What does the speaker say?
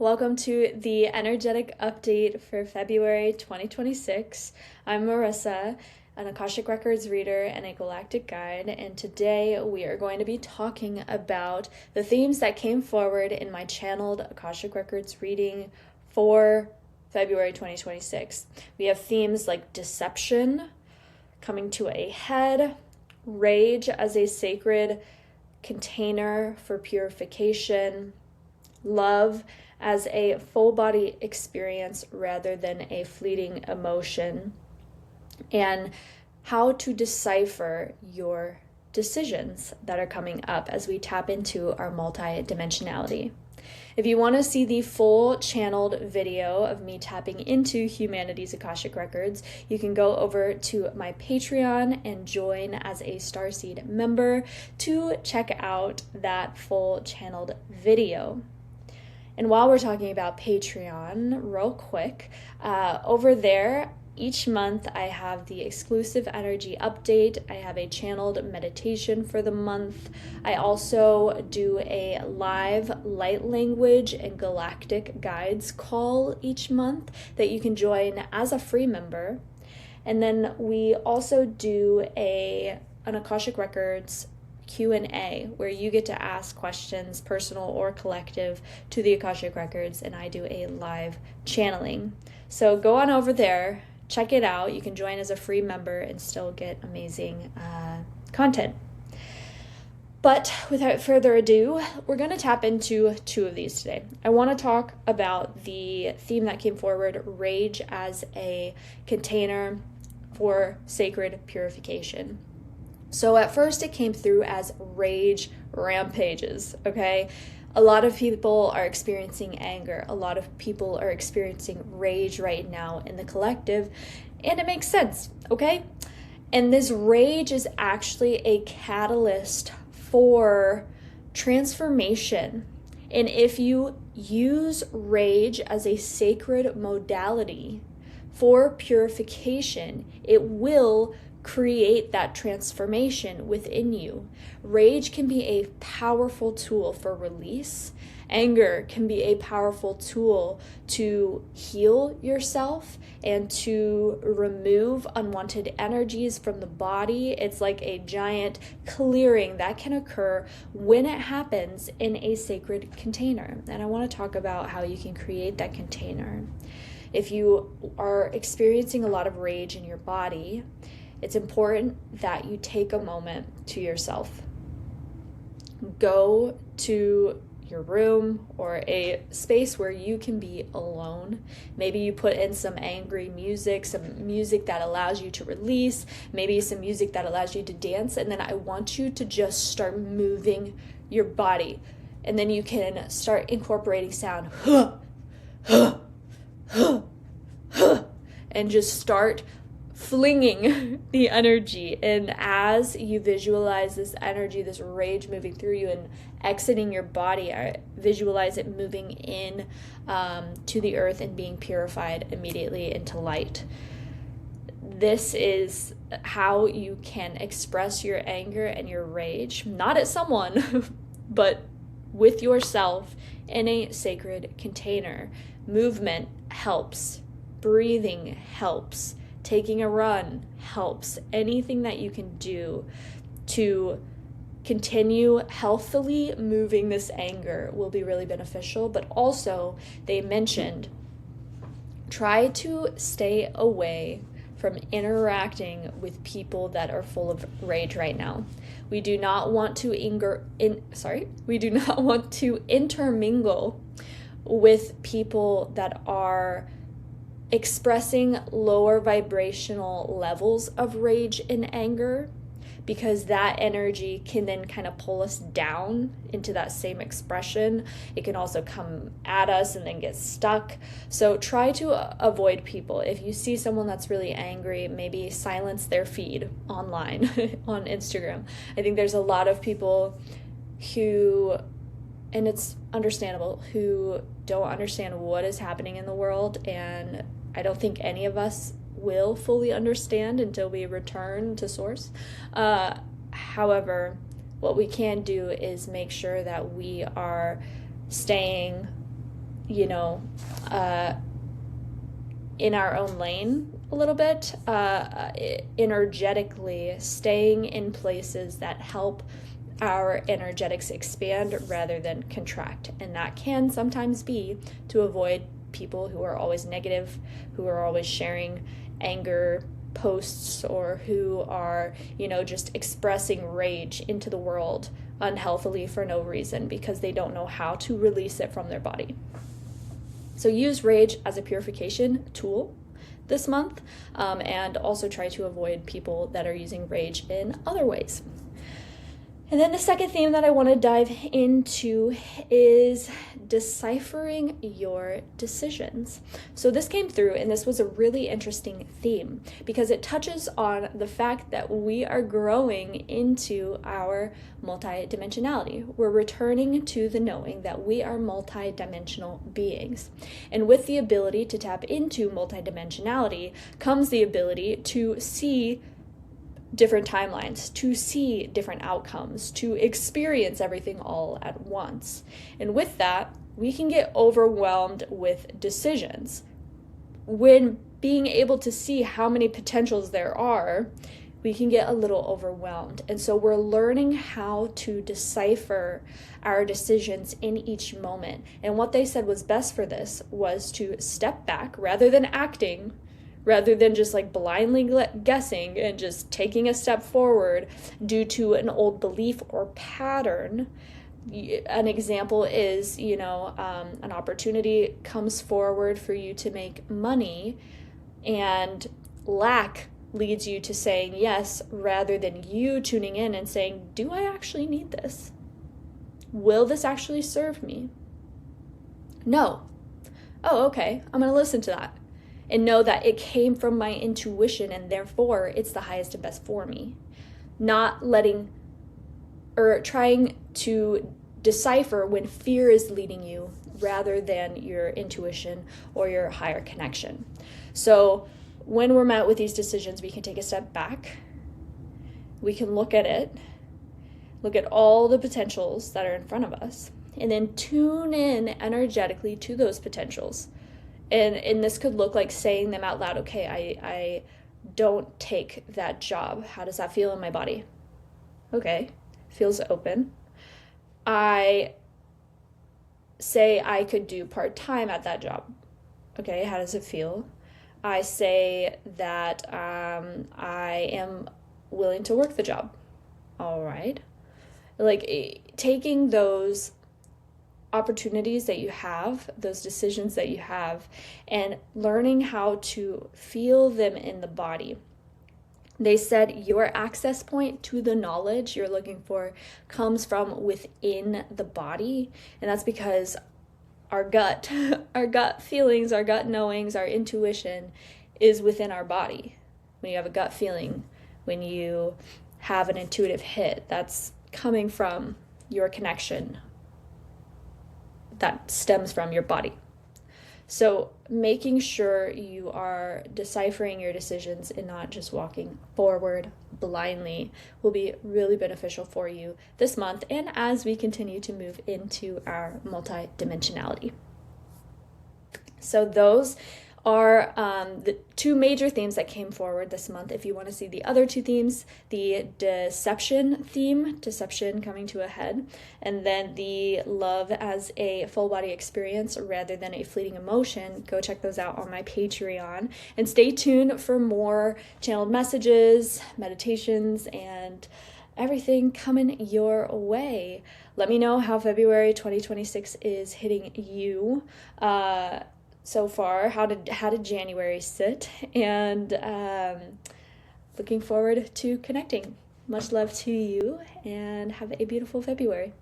Welcome to the energetic update for February 2026. I'm Marissa, an Akashic Records reader and a galactic guide, and today we are going to be talking about the themes that came forward in my channeled Akashic Records reading for February 2026. We have themes like deception coming to a head, rage as a sacred container for purification, love as a full body experience rather than a fleeting emotion, and how to decipher your decisions that are coming up as we tap into our multi-dimensionality. If you want to see the full channeled video of me tapping into humanity's Akashic Records, you can go over to my Patreon and join as a Starseed member to check out that full channeled video. And while we're talking about Patreon, real quick, over there, each month I have the exclusive energy update. I have a channeled meditation for the month. I also do a live light language and galactic guides call each month that you can join as a free member. And then we also do an Akashic Records Q&A where you get to ask questions, personal or collective, to the Akashic Records, and I do a live channeling. So go on over there, check it out. You can join as a free member and still get amazing content. But without further ado, we're going to tap into two of these today. I want to talk about the theme that came forward, rage as a container for sacred purification. So at first it came through as rage rampages, okay? A lot of people are experiencing anger. A lot of people are experiencing rage right now in the collective, and it makes sense, okay? And this rage is actually a catalyst for transformation. And if you use rage as a sacred modality for purification, it will create that transformation within you. Rage can be a powerful tool for release. Anger can be a powerful tool to heal yourself and to remove unwanted energies from the body. It's like a giant clearing that can occur when it happens in a sacred container. And I want to talk about how you can create that container. If you are experiencing a lot of rage in your body, it's important that you take a moment to yourself. Go to your room or a space where you can be alone. Maybe you put in some angry music, some music that allows you to release, maybe some music that allows you to dance, and then I want you to just start moving your body. And then you can start incorporating sound. And just start flinging the energy. And as you visualize this energy, this rage moving through you and exiting your body, I visualize it moving in to the earth and being purified immediately into light. This is how you can express your anger and your rage, not at someone, but with yourself in a sacred container. Movement helps. Breathing helps. Taking a run helps. Anything that you can do to continue healthily moving this anger will be really beneficial. But also, they mentioned, try to stay away from interacting with people that are full of rage right now. We do not want to intermingle with people that are expressing lower vibrational levels of rage and anger, because that energy can then kind of pull us down into that same expression. It can also come at us and then get stuck. So try to avoid people. If you see someone that's really angry, maybe silence their feed online on Instagram. I think there's a lot of people who, and it's understandable, who don't understand what is happening in the world, and I don't think any of us will fully understand until we return to source. However, what we can do is make sure that we are staying, you know, in our own lane a little bit, energetically staying in places that help our energetics expand rather than contract. And that can sometimes be to avoid people who are always negative, who are always sharing anger posts, or who are, you know, just expressing rage into the world unhealthily for no reason because they don't know how to release it from their body. So use rage as a purification tool this month, and also try to avoid people that are using rage in other ways. And then the second theme that I want to dive into is deciphering your decisions. So this came through, and this was a really interesting theme because it touches on the fact that we are growing into our multi-dimensionality. We're returning to the knowing that we are multi-dimensional beings. And with the ability to tap into multi-dimensionality comes the ability to see different timelines, to see different outcomes, to experience everything all at once. And with that, we can get overwhelmed with decisions. When being able to see how many potentials there are, we can get a little overwhelmed. And so we're learning how to decipher our decisions in each moment. And what they said was best for this was to step back rather than acting, rather than just like blindly guessing and just taking a step forward due to an old belief or pattern. An example is, you know, an opportunity comes forward for you to make money, and lack leads you to saying yes rather than you tuning in and saying, do I actually need this? Will this actually serve me? No. Oh, okay. I'm going to listen to that and know that it came from my intuition, and therefore it's the highest and best for me. Not letting or trying to decipher when fear is leading you rather than your intuition or your higher connection. So when we're met with these decisions, we can take a step back. We can look at it, look at all the potentials that are in front of us, and then tune in energetically to those potentials. And this could look like saying them out loud. Okay, I don't take that job. How does that feel in my body? Okay, feels open. I say I could do part-time at that job. Okay, how does it feel? I say that I am willing to work the job. All right. Like taking those opportunities that you have, those decisions that you have, and learning how to feel them in the body. They said your access point to the knowledge you're looking for comes from within the body, and that's because our gut, our gut feelings, our gut knowings, our intuition is within our body. When you have a gut feeling, when you have an intuitive hit, that's coming from your connection that stems from your body. So making sure you are deciphering your decisions and not just walking forward blindly will be really beneficial for you this month and as we continue to move into our multi-dimensionality. So those are the two major themes that came forward this month. If you want to see the other two themes, the deception theme, deception coming to a head, and then the love as a full body experience rather than a fleeting emotion, go check those out on my Patreon. And stay tuned for more channeled messages, meditations, and everything coming your way. Let me know how February 2026 is hitting you. So far, how did January sit? And looking forward to connecting. Much love to you, and have a beautiful February.